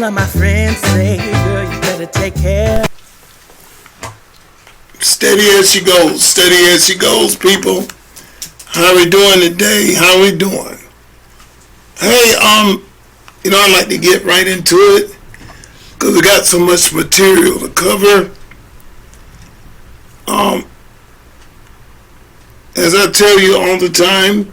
of my friends say, girl, you better take care. Steady as she goes, people. How we doing today? How we doing? Hey, I'd like to get right into it because we got so much material to cover. As I tell you all the time,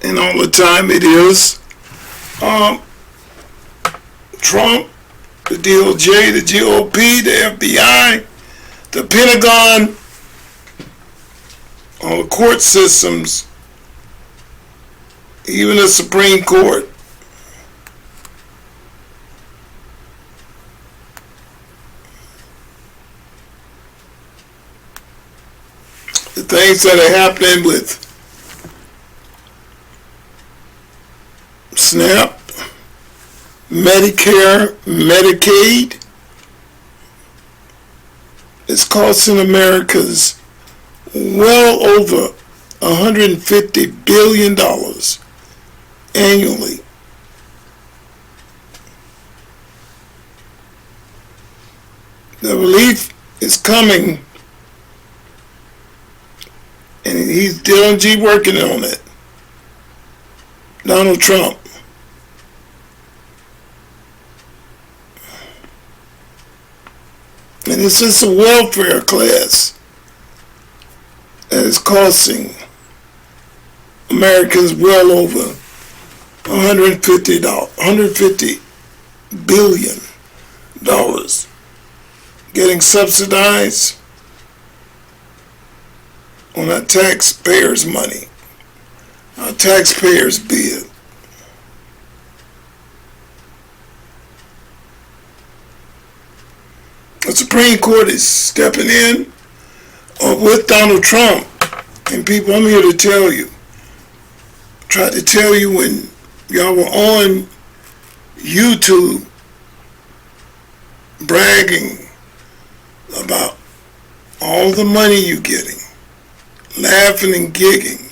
and all the time it is, Trump, the DOJ, the GOP, the FBI, the Pentagon, all the court systems, even the Supreme Court, the things that are happening with SNAP, Medicare, Medicaid, it's costing Americans well over $150 billion annually. The relief is coming, and he's diligently working on it. Donald Trump. And it's just a welfare class that is costing Americans well over $150 billion getting subsidized on our taxpayers' money, our taxpayers' bid. The Supreme Court is stepping in with Donald Trump. And people, I'm here to tell you, tried to tell you when y'all were on YouTube bragging about all the money you're getting, laughing and giggling.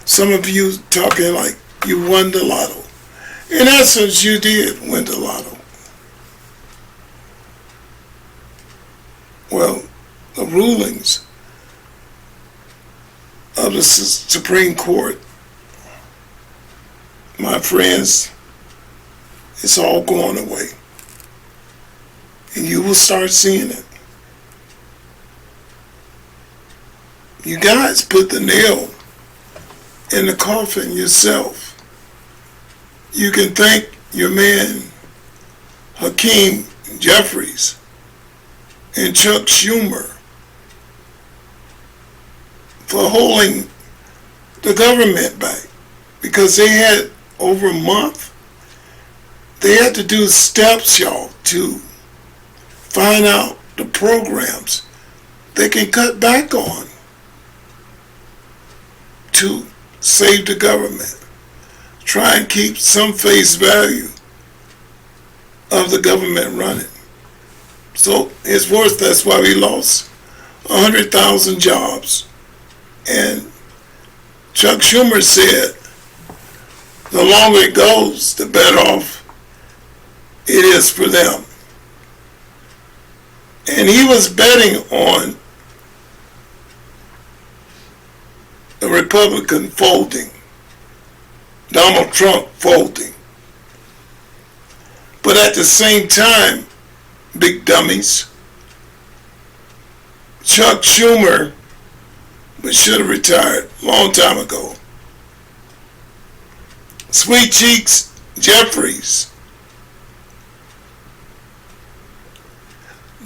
Some of you talking like you won the lotto. In essence, you did win the lotto. Well, the rulings of the Supreme Court, my friends, it's all going away. And you will start seeing it. You guys put the nail in the coffin yourself. You can thank your man, Hakeem Jeffries, and Chuck Schumer for holding the government back, because they had over a month. They had to do steps, y'all, to find out the programs they can cut back on to save the government, try and keep some face value of the government running. So it's worse. That's why we lost 100,000 jobs. And Chuck Schumer said, the longer it goes, the better off it is for them. And he was betting on the Republican folding, Donald Trump folding. But at the same time, big dummies, Chuck Schumer, which should have retired a long time ago, Sweet Cheeks Jeffries,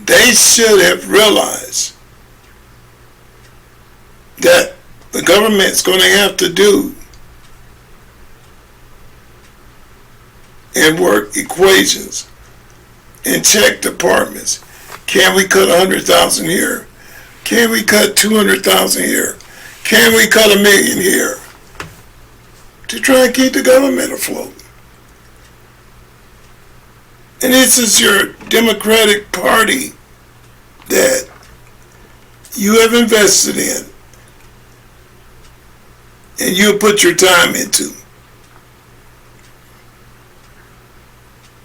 they should have realized that the government's going to have to do and work equations and check departments. Can we cut 100,000 here? Can we cut 200,000 here? Can we cut $1 million here? To try and keep the government afloat. And this is your Democratic Party that you have invested in and you put your time into.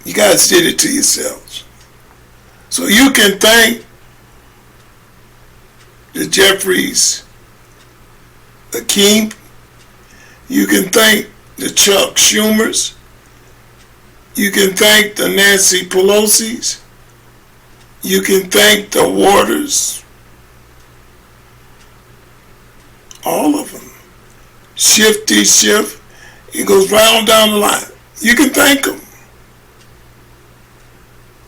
You guys did it to yourselves. So you can thank the Jeffries, the King. You can thank the Chuck Schumers. You can thank the Nancy Pelosi's. You can thank the Waters. All of them. Shifty Shift. It goes right on down the line. You can thank them.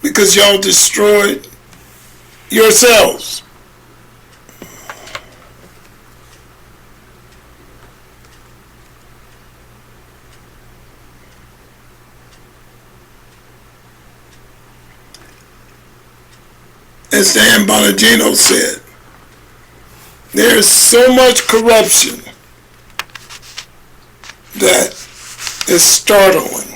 Because y'all destroyed yourselves. As Dan Bonagino said, there is so much corruption that is startling.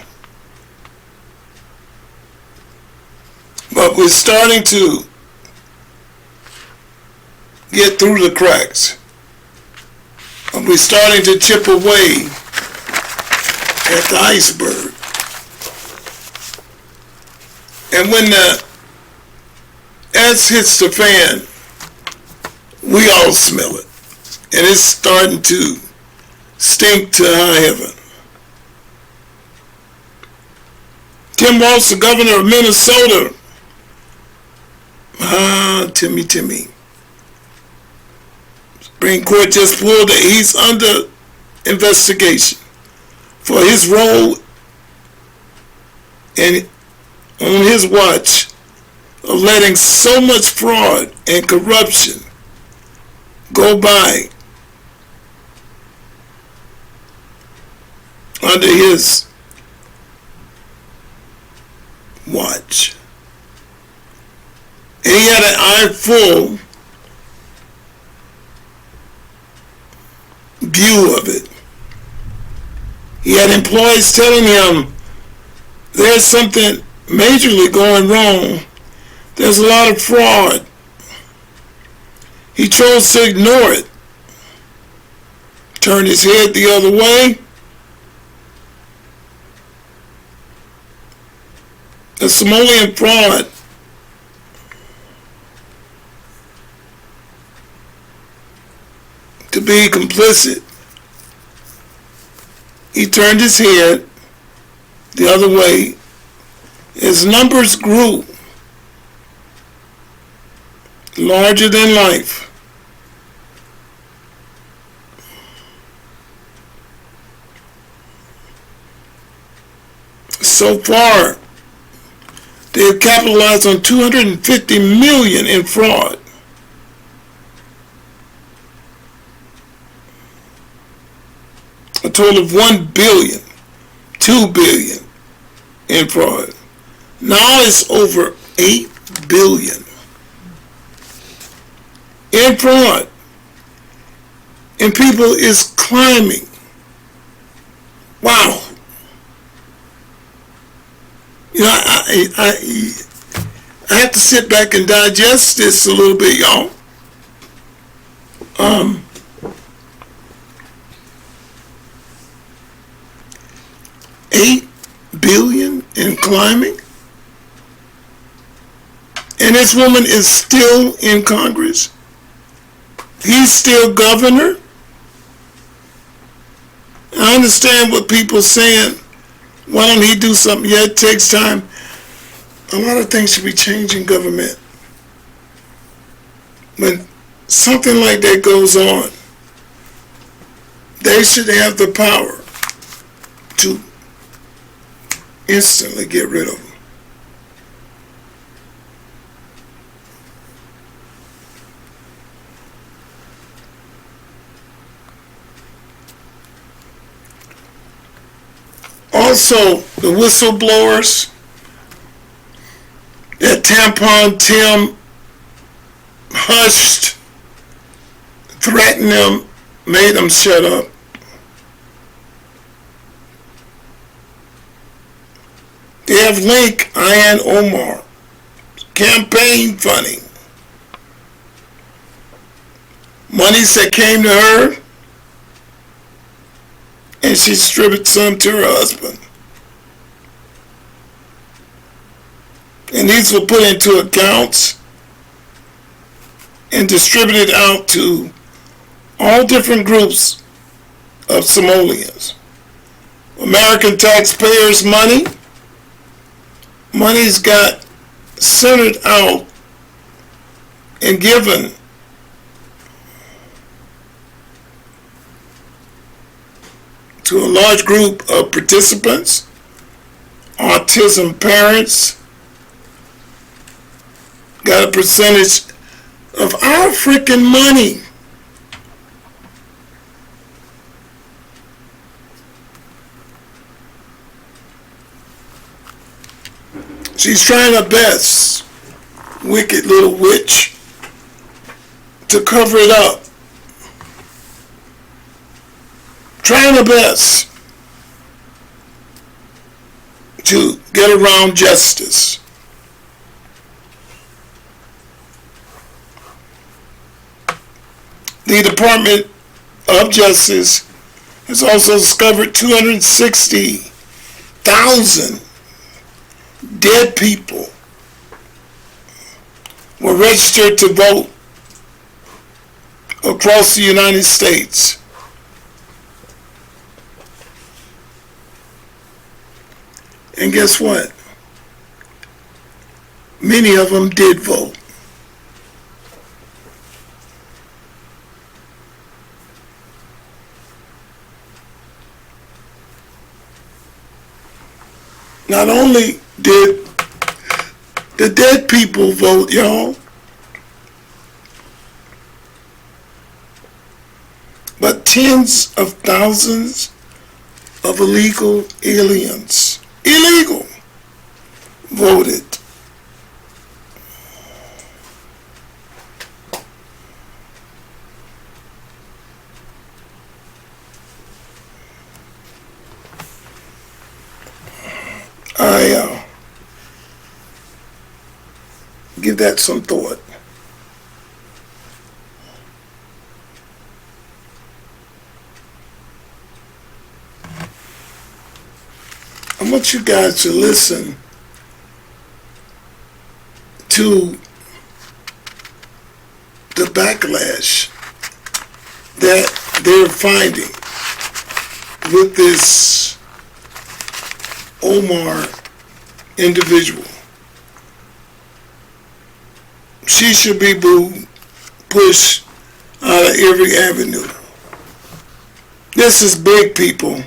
But we're starting to get through the cracks. We're starting to chip away at the iceberg. And when the ass hits the fan, we all smell it. And it's starting to stink to high heaven. Tim Walz, the governor of Minnesota, Timmy. Supreme Court just ruled that he's under investigation for his role and on his watch of letting so much fraud and corruption go by under his watch. And he had an eye-full view of it. He had employees telling him there's something majorly going wrong. There's a lot of fraud. He chose to ignore it. Turned his head the other way. The Somalian fraud to be complicit. He turned his head the other way. His numbers grew larger than life. So far, they have capitalized on $250 million in fraud. A total of $1 billion, $2 billion in fraud. Now it's over $8 billion in fraud. And people is climbing. Wow. You know, I have to sit back and digest this a little bit, y'all. $8 billion and climbing, and this woman is still in Congress. He's still governor. I understand what people are saying. Why don't he do something? Yeah, it takes time. A lot of things should be changed in government. When something like that goes on, they should have the power to instantly get rid of them. Also, the whistleblowers that Tampon Tim hushed, threatened them, made them shut up. They have linked Ian Omar campaign funding. Monies that came to her, and she distributed some to her husband. And these were put into accounts and distributed out to all different groups of Somalians. American taxpayers' money's got centered out and given to a large group of participants, autism parents, got a percentage of our freaking money. She's trying her best, wicked little witch, to cover it up. Trying her best to get around justice. The Department of Justice has also discovered 260,000 dead people were registered to vote across the United States. And guess what? Many of them did vote. Not only did the dead people vote, y'all, but tens of thousands of illegal aliens, voted. I give that some thought. I want you guys to listen to the backlash that they're finding with this Omar individual. She should be booed, pushed out of every avenue. This is big, people.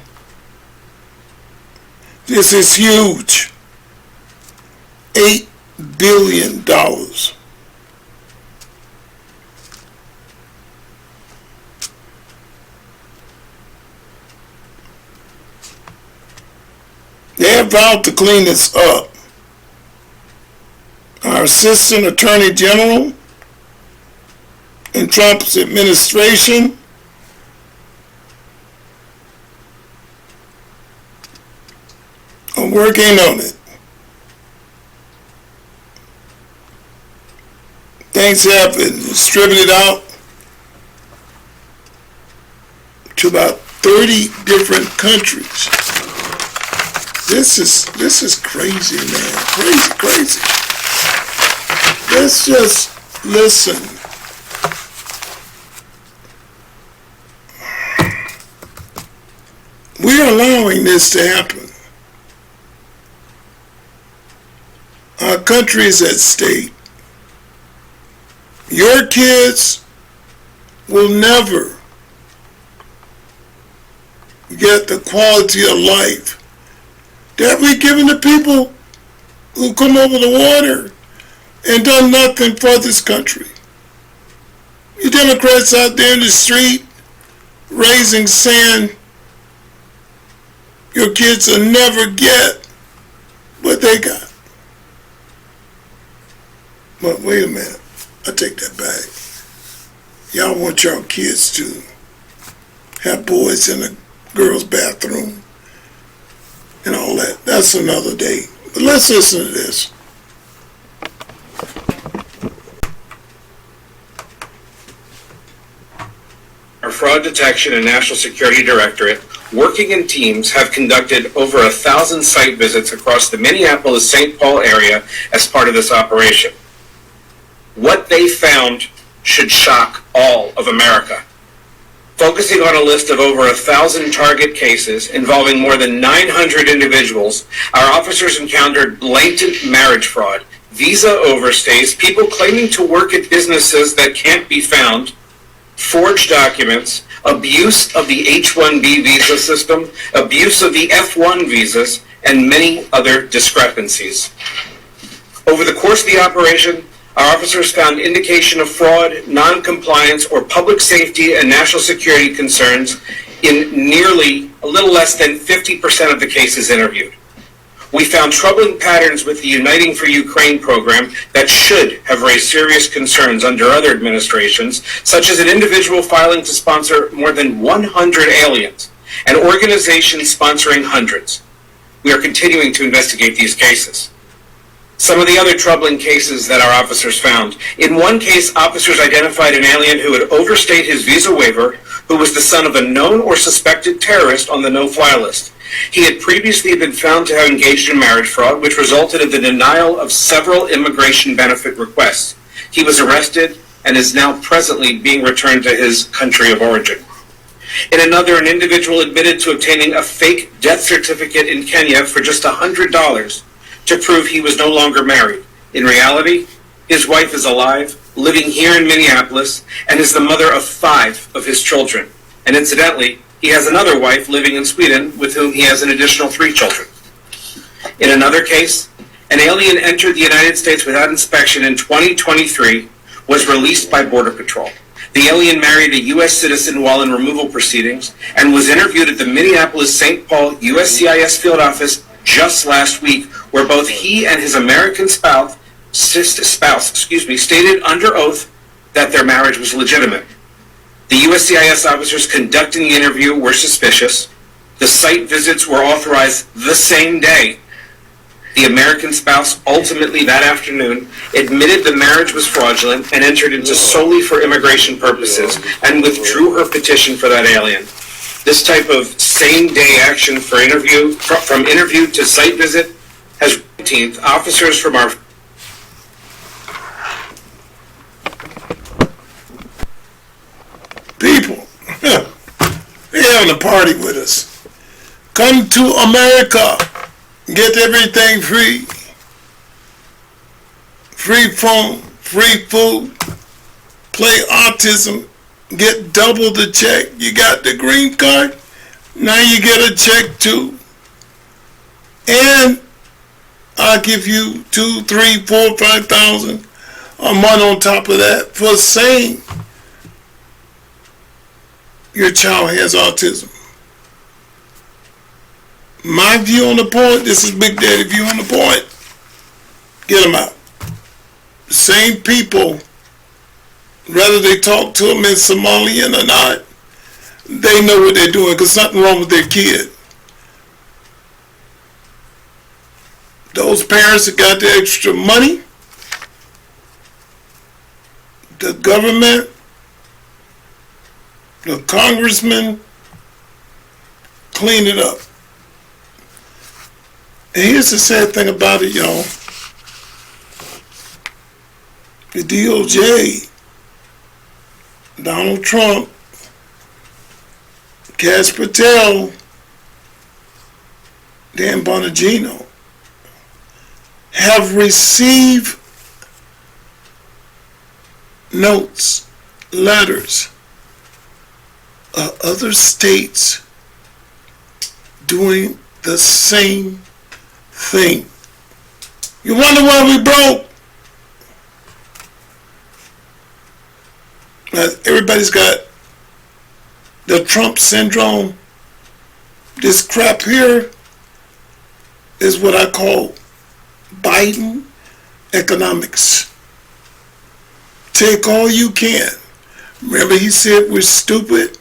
This is huge. $8 billion. They have vowed to clean this up. Our Assistant Attorney General in Trump's administration are working on it. Things have been distributed out to about 30 different countries. This is crazy, man. Crazy. Let's just listen. We're allowing this to happen. Our country is at stake. Your kids will never get the quality of life that we're giving to people who come over the water and done nothing for this country. You Democrats out there in the street raising sand, your kids will never get what they got. But wait a minute, I take that back. Y'all want y'all kids to have boys in a girl's bathroom and all that. That's another day. But let's listen to this. Our Fraud Detection and National Security Directorate working in teams, have conducted over 1,000 site visits across the Minneapolis-St. Paul area as part of this operation. What they found should shock all of America. Focusing on a list of over 1,000 target cases involving more than 900 individuals, our officers encountered blatant marriage fraud, visa overstays, people claiming to work at businesses that can't be found, forged documents, abuse of the H-1B visa system, abuse of the F-1 visas, and many other discrepancies. Over the course of the operation, our officers found indication of fraud, non-compliance, or public safety and national security concerns in nearly a little less than 50% of the cases interviewed. We found troubling patterns with the Uniting for Ukraine program that should have raised serious concerns under other administrations, such as an individual filing to sponsor more than 100 aliens, and organizations sponsoring hundreds. We are continuing to investigate these cases. Some of the other troubling cases that our officers found. In one case, officers identified an alien who had overstayed his visa waiver, who was the son of a known or suspected terrorist on the no-fly list. He had previously been found to have engaged in marriage fraud, which resulted in the denial of several immigration benefit requests. He was arrested and is now presently being returned to his country of origin. In another, an individual admitted to obtaining a fake death certificate in Kenya for just $100 to prove he was no longer married. In reality, his wife is alive, living here in Minneapolis, and is the mother of 5 of his children. And incidentally, he has another wife living in Sweden with whom he has an additional 3 children. In another case, an alien entered the United States without inspection in 2023, was released by Border Patrol. The alien married a U.S. citizen while in removal proceedings and was interviewed at the Minneapolis-St. Paul USCIS field office just last week, where both he and his American spouse stated under oath that their marriage was legitimate. The USCIS officers conducting the interview were suspicious. The site visits were authorized the same day. The American spouse ultimately that afternoon admitted the marriage was fraudulent and entered into solely for immigration purposes and withdrew her petition for that alien. This type of same-day action for from interview to site visit has 19th officers from our people. They're having a party with us. Come to America. Get everything free. Free phone, free food. Play autism. Get double the check. You got the green card. Now you get a check too. And I'll give you 2, 3, 4, 5,000 a month on top of that for saying your child has autism. My view on the point, this is Big Daddy view on the point. Get them out. The same people, whether they talk to them in Somalian or not, they know what they're doing because something wrong with their kid. Those parents that got the extra money, the government, the congressman, clean it up. And here's the sad thing about it, y'all. The DOJ, Donald Trump, Cash Patel, Dan Bonagino, have received notes, letters of other states doing the same thing. You wonder why we broke? Everybody's got the Trump syndrome. This crap here is what I call Biden economics. Take all you can. Remember he said we're stupid?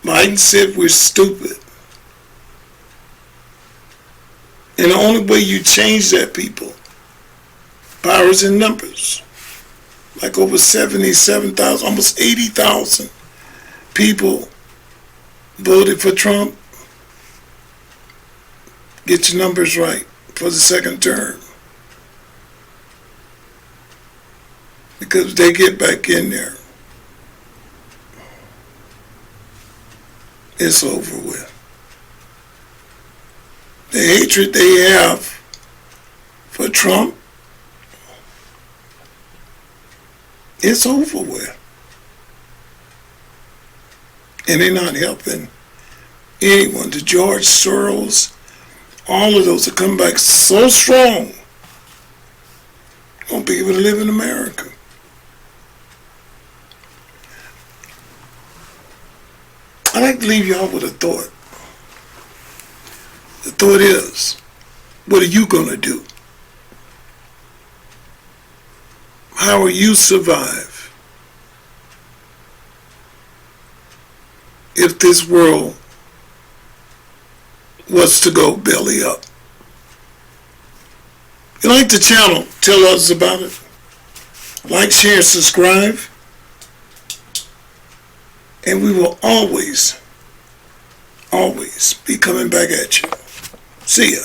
Biden said we're stupid. And the only way you change that, people, powers in numbers. Like over 77,000, almost 80,000 people voted for Trump, get your numbers right for the second term. Because if they get back in there, it's over with. The hatred they have for Trump, it's over with. And they're not helping anyone. The George Soros, all of those have come back so strong, won't be able to live in America. I'd like to leave y'all with a thought. The thought is, what are you going to do? How will you survive if this world was to go belly up? If you like the channel, tell us about it. Like, share, subscribe. And we will always be coming back at you. See ya.